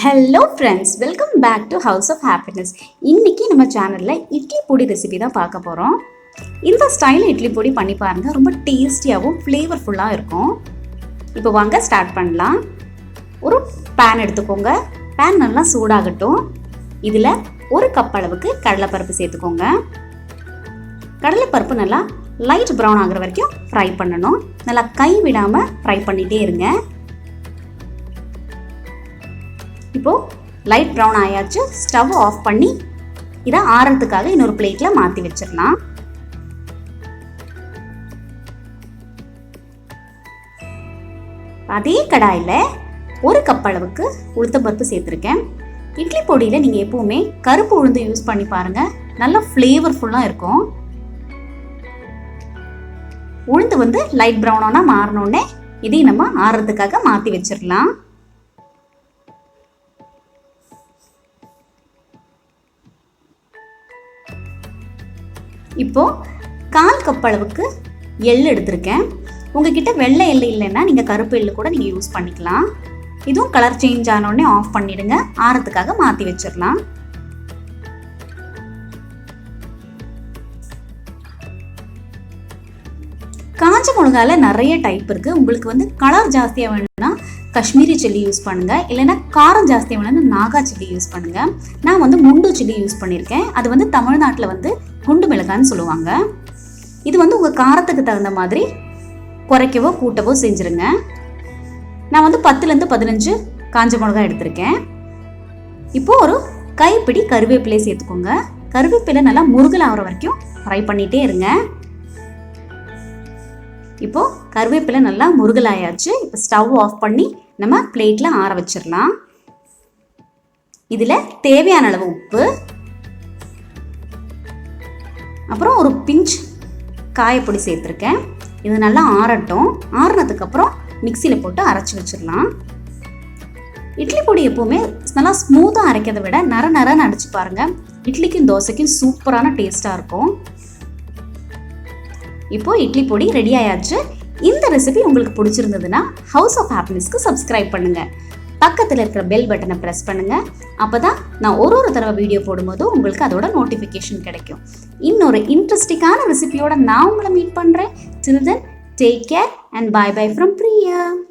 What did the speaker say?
Hello friends, welcome back to house of happiness. இன்றைக்கி நம்ம சேனலில் இட்லி பொடி ரெசிபி தான் பார்க்க போகிறோம். இந்த ஸ்டைலில் இட்லி பொடி பண்ணி பாருங்கள், ரொம்ப டேஸ்டியாகவும் ஃப்ளேவர்ஃபுல்லாக இருக்கும். இப்போ வாங்க ஸ்டார்ட் பண்ணலாம். ஒரு பேன் எடுத்துக்கோங்க. பேன் நல்லா சூடாகட்டும். இதில் ஒரு கப் அளவுக்கு கடலைப்பருப்பு சேர்த்துக்கோங்க. கடலைப்பருப்பு நல்லா லைட் ப்ரௌன் ஆகிற வரைக்கும் ஃப்ரை பண்ணணும். நல்லா கை விடாமல் ஃப்ரை பண்ணிகிட்டே இருங்க. இப்போது லைட் ப்ரௌன் ஆயாச்சு. ஸ்டவ் ஆஃப் பண்ணி இதை ஆறதுக்காக இன்னொரு பிளேட்டில் மாற்றி வச்சிடலாம். அதே கடாயில் ஒரு கப் அளவுக்கு உளுத்தம்பருப்பு சேர்த்துருக்கேன். இட்லி பொடியில் நீங்கள் எப்போவுமே கருப்பு உளுந்து யூஸ் பண்ணி பாருங்கள், நல்லா ஃப்ளேவர்ஃபுல்லாக இருக்கும். உளுந்து லைட் ப்ரௌனாக மாறினோடனே இதையும் நம்ம ஆறதுக்காக மாற்றி வச்சிடலாம். இப்போது 1/4 கப் அளவுக்கு எள் எடுத்திருக்கேன். உங்ககிட்ட வெள்ளை எள் இல்லைன்னா நீங்கள் கருப்பு எள்ளு கூட நீங்கள் யூஸ் பண்ணிக்கலாம். இதுவும் கலர் சேஞ்ச் ஆனோடனே ஆஃப் பண்ணிவிடுங்க. ஆறதுக்காக மாற்றி வச்சிடலாம். காஞ்ச மிளகால நிறைய டைப் இருக்குது. உங்களுக்கு கலர் ஜாஸ்தியாக வேணும்னா காஷ்மீரி சில்லி யூஸ் பண்ணுங்கள், இல்லைன்னா காரம் ஜாஸ்தியாக வேணும்னா நாகா சில்லி யூஸ் பண்ணுங்கள். நான் முண்டு சில்லி யூஸ் பண்ணியிருக்கேன். அது தமிழ்நாட்டில் குண்டு மிளகான்னு சொல்லுவாங்க. இது உங்கள் காரத்துக்கு தகுந்த மாதிரி குறைக்கவோ கூட்டவோ செஞ்சுருங்க. நான் 10லேருந்து 15 காஞ்ச மிளகா எடுத்திருக்கேன். இப்போது ஒரு கைப்பிடி கருவேப்பிலை சேர்த்துக்கோங்க. கருவேப்பிலை நல்லா முருகல் ஆகிற வரைக்கும் ஃப்ரை பண்ணிகிட்டே இருங்க. இப்போது கருவேப்பிலை நல்லா முருகல் ஆயாச்சு. இப்போ ஸ்டவ் ஆஃப் பண்ணி நம்ம பிளேட்டில் ஆற வச்சிடலாம். இதில் தேவையான அளவு உப்பு, அப்புறம் ஒரு பிஞ்ச் காயப்பொடி சேர்த்துருக்கேன். இது நல்லா ஆறட்டும். ஆறுனதுக்கப்புறம் மிக்சியில் போட்டு அரைச்சி வச்சிடலாம். இட்லி பொடி எப்போவுமே நல்லா ஸ்மூத்தாக அரைக்கிறத விட நரன்னு அடிச்சு பாருங்கள். இட்லிக்கும் தோசைக்கும் சூப்பரான டேஸ்ட்டாக இருக்கும். இப்போது இட்லி பொடி ரெடி ஆயாச்சு. இந்த ரெசிபி உங்களுக்கு பிடிச்சிருந்ததுன்னா ஹவுஸ் ஆஃப் ஹாப்பினஸ்க்கு சப்ஸ்கிரைப் பண்ணுங்கள். பக்கத்தில் இருக்கிற பெல் பட்டனை ப்ரெஸ் பண்ணுங்கள். அப்போ தான் நான் ஒரு தடவை வீடியோ போடும்போது உங்களுக்கு அதோட நோட்டிஃபிகேஷன் கிடைக்கும். இன்னொரு இன்ட்ரெஸ்டிங்கான ரெசிபியோட நான் உங்களை மீட் பண்ணுறேன். Till then, take care and bye bye from Priya.